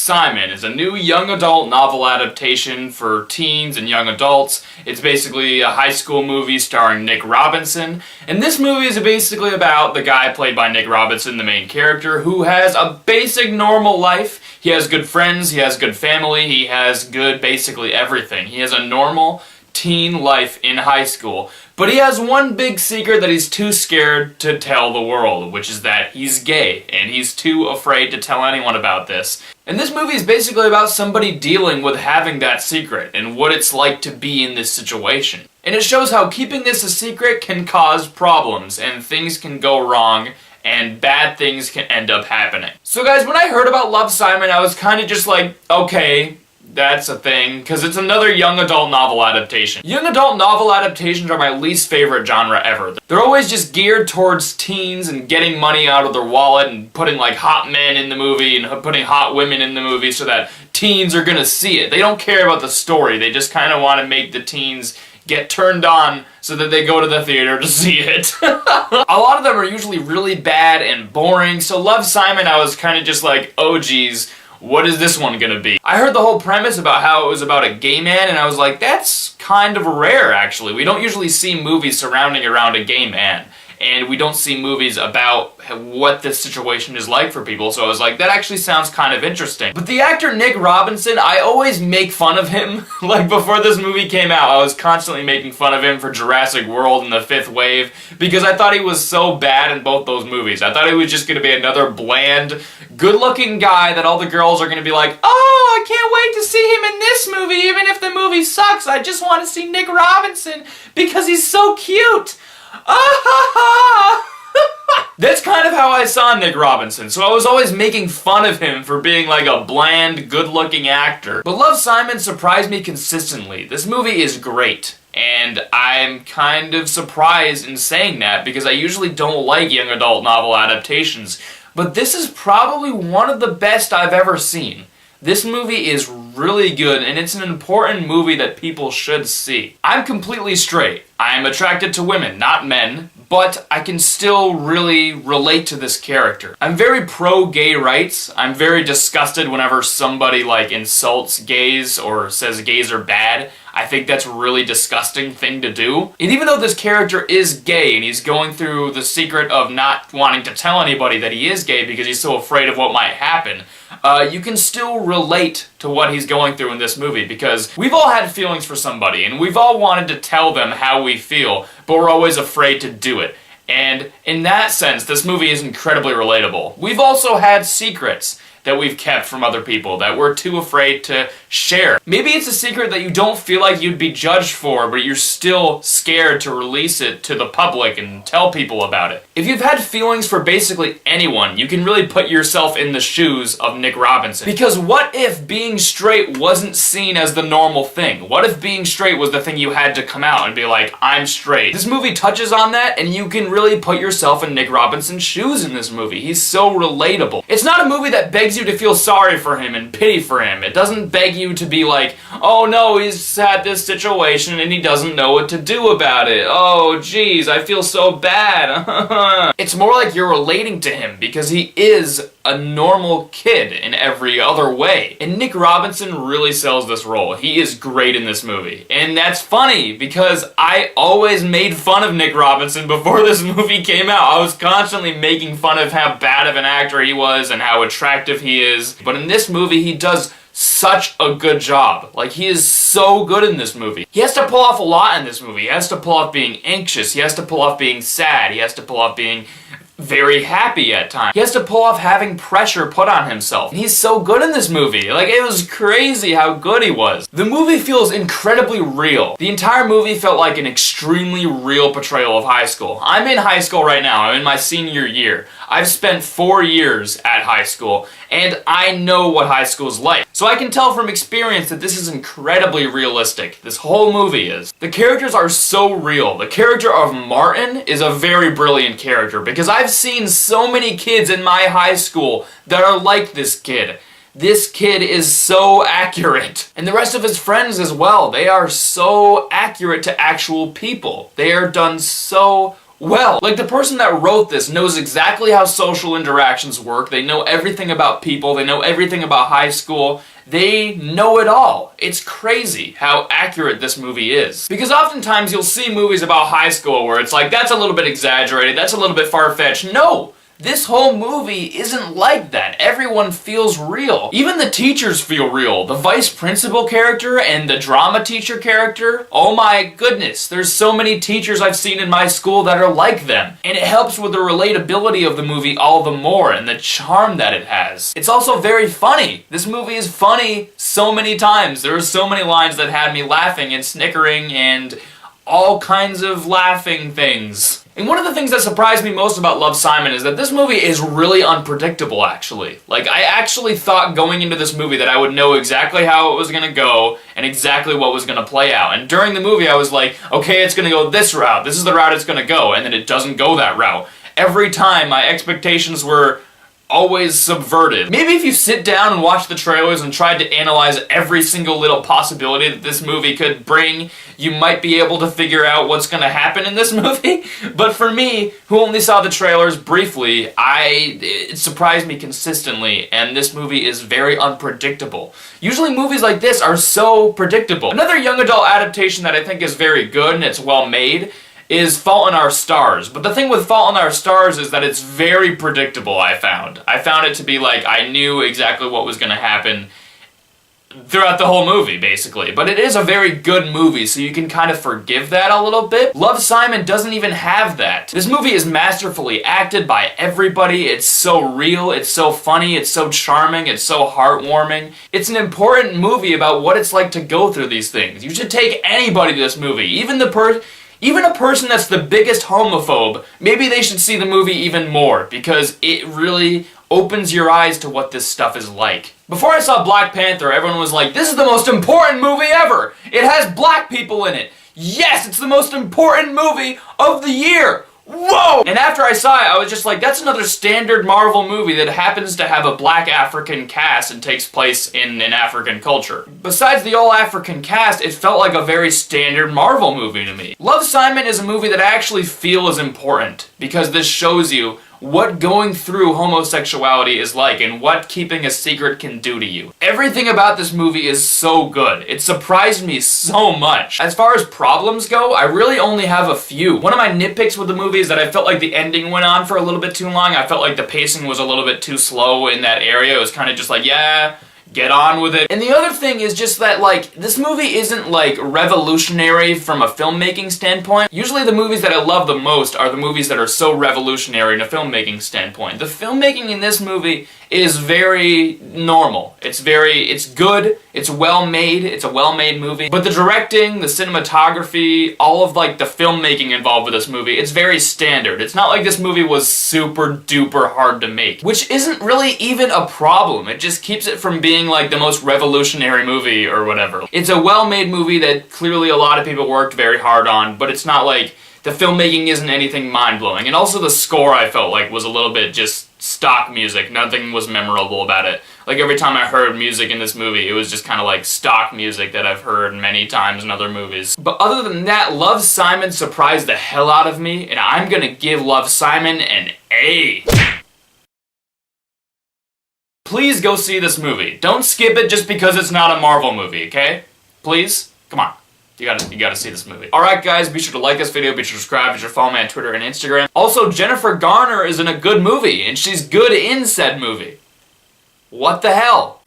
Simon is a new young adult novel adaptation for teens and young adults. It's basically a high school movie starring Nick Robinson, and this movie is basically about the guy played by Nick Robinson, the main character, who has a basic normal life. He has good friends, he has good family, he has good basically everything. He has a normal teen life in high school, but he has one big secret that he's too scared to tell the world, which is that he's gay, and he's too afraid to tell anyone about this. And this movie is basically about somebody dealing with having that secret, and what it's like to be in this situation. And it shows how keeping this a secret can cause problems, and things can go wrong, and bad things can end up happening. So guys, when I heard about Love, Simon, I was kind of just like, okay, that's a thing, because it's another young adult novel adaptation. Young adult novel adaptations are my least favorite genre ever. They're always just geared towards teens and getting money out of their wallet and putting like hot men in the movie and putting hot women in the movie so that teens are gonna see it. They don't care about the story, they just kind of want to make the teens get turned on so that they go to the theater to see it. A lot of them are usually really bad and boring, so Love, Simon, I was kind of just like, oh geez, what is this one gonna be? I heard the whole premise about how it was about a gay man, and I was like, that's kind of rare, actually. We don't usually see movies surrounding around a gay man, and we don't see movies about what this situation is like for people, so I was like, that actually sounds kind of interesting. But the actor Nick Robinson, I always make fun of him. Like, before this movie came out, I was constantly making fun of him for Jurassic World and The Fifth Wave, because I thought he was so bad in both those movies. I thought he was just gonna be another bland, good-looking guy that all the girls are gonna be like, oh, I can't wait to see him in this movie, even if the movie sucks. I just want to see Nick Robinson because he's so cute. That's kind of how I saw Nick Robinson, so I was always making fun of him for being like a bland, good-looking actor. But Love, Simon surprised me consistently. This movie is great, and I'm kind of surprised in saying that because I usually don't like young adult novel adaptations, but this is probably one of the best I've ever seen. This movie is really good, and it's an important movie that people should see. I'm completely straight. I'm attracted to women, not men, but I can still really relate to this character. I'm very pro-gay rights. I'm very disgusted whenever somebody like insults gays or says gays are bad. I think that's a really disgusting thing to do. And even though this character is gay and he's going through the secret of not wanting to tell anybody that he is gay because he's so afraid of what might happen, you can still relate to what he's going through in this movie because we've all had feelings for somebody and we've all wanted to tell them how we feel, but we're always afraid to do it. And in that sense, this movie is incredibly relatable. We've also had secrets that we've kept from other people that we're too afraid to share. Maybe it's a secret that you don't feel like you'd be judged for, but you're still scared to release it to the public and tell people about it. If you've had feelings for basically anyone, you can really put yourself in the shoes of Nick Robinson. Because what if being straight wasn't seen as the normal thing? What if being straight was the thing you had to come out and be like, I'm straight? This movie touches on that, and you can really put yourself in Nick Robinson's shoes in this movie. He's so relatable. It's not a movie that begs you to feel sorry for him and pity for him. It doesn't beg you to be like, oh no, he's had this situation and he doesn't know what to do about it. Oh geez, I feel so bad. It's more like you're relating to him because he is a normal kid in every other way. And Nick Robinson really sells this role. He is great in this movie. And that's funny because I always made fun of Nick Robinson before this movie came out. I was constantly making fun of how bad of an actor he was and how attractive he is. But in this movie, he does such a good job. Like, he is so good in this movie. He has to pull off a lot in this movie. He has to pull off being anxious. He has to pull off being sad. He has to pull off being very happy at times. He has to pull off having pressure put on himself. And he's so good in this movie. Like, it was crazy how good he was. The movie feels incredibly real. The entire movie felt like an extremely real portrayal of high school. I'm in high school right now. I'm in my senior year. I've spent 4 years at high school, and I know what high school is like. So I can tell from experience that this is incredibly realistic. This whole movie is. The characters are so real. The character of Martin is a very brilliant character because I've seen so many kids in my high school that are like this kid. This kid is so accurate. And the rest of his friends as well. They are so accurate to actual people. They are done so well. Like, the person that wrote this knows exactly how social interactions work, they know everything about people, they know everything about high school, they know it all. It's crazy how accurate this movie is. Because oftentimes you'll see movies about high school where it's like, that's a little bit exaggerated, that's a little bit far-fetched. No! This whole movie isn't like that. Everyone feels real. Even the teachers feel real. The vice principal character and the drama teacher character, oh my goodness, there's so many teachers I've seen in my school that are like them. And it helps with the relatability of the movie all the more and the charm that it has. It's also very funny. This movie is funny so many times. There are so many lines that had me laughing and snickering and all kinds of laughing things. And one of the things that surprised me most about Love, Simon is that this movie is really unpredictable, actually. Like, I actually thought going into this movie that I would know exactly how it was gonna go and exactly what was gonna play out. And during the movie I was like, okay, it's gonna go this route, this is the route it's gonna go, and then it doesn't go that route. Every time my expectations were always subverted. Maybe if you sit down and watch the trailers and tried to analyze every single little possibility that this movie could bring, you might be able to figure out what's gonna happen in this movie. But for me, who only saw the trailers briefly, it surprised me consistently, and this movie is very unpredictable. Usually movies like this are so predictable. Another young adult adaptation that I think is very good and it's well made is Fault in Our Stars. But the thing with Fault in Our Stars is that it's very predictable, I found. I found it to be like, I knew exactly what was gonna happen throughout the whole movie, basically. But it is a very good movie, so you can kind of forgive that a little bit. Love, Simon doesn't even have that. This movie is masterfully acted by everybody. It's so real, it's so funny, it's so charming, it's so heartwarming. It's an important movie about what it's like to go through these things. You should take anybody to this movie, even a person that's the biggest homophobe. Maybe they should see the movie even more, because it really opens your eyes to what this stuff is like. Before I saw Black Panther, everyone was like, this is the most important movie ever! It has black people in it! Yes, it's the most important movie of the year! Whoa! And after I saw it, I was just like, that's another standard Marvel movie that happens to have a black African cast and takes place in an African culture. Besides the all-African cast, it felt like a very standard Marvel movie to me. Love, Simon is a movie that I actually feel is important, because this shows you what going through homosexuality is like and what keeping a secret can do to you. Everything about this movie is so good. It surprised me so much. As far as problems go, I really only have a few. One of my nitpicks with the movie is that I felt like the ending went on for a little bit too long. I felt like the pacing was a little bit too slow in that area. It was kind of just like, yeah, get on with it. And the other thing is just that, like, this movie isn't, like, revolutionary from a filmmaking standpoint. Usually the movies that I love the most are the movies that are so revolutionary in a filmmaking standpoint. The filmmaking in this movie is very normal. It's good, it's well made, it's a well-made movie. But the directing, the cinematography, all of, like, the filmmaking involved with this movie, it's very standard. It's not like this movie was super duper hard to make, which isn't really even a problem. It just keeps it from being like the most revolutionary movie or whatever. It's a well-made movie that clearly a lot of people worked very hard on, but it's not like the filmmaking isn't anything mind-blowing. And also the score, I felt like, was a little bit just stock music. Nothing was memorable about it. Like, every time I heard music in this movie, it was just kind of like stock music that I've heard many times in other movies. But other than that, Love, Simon surprised the hell out of me, and I'm gonna give Love, Simon an A. Please go see this movie. Don't skip it just because it's not a Marvel movie, okay? Please? Come on. You gotta see this movie. Alright guys, be sure to like this video, be sure to subscribe, be sure to follow me on Twitter and Instagram. Also, Jennifer Garner is in a good movie, and she's good in said movie. What the hell?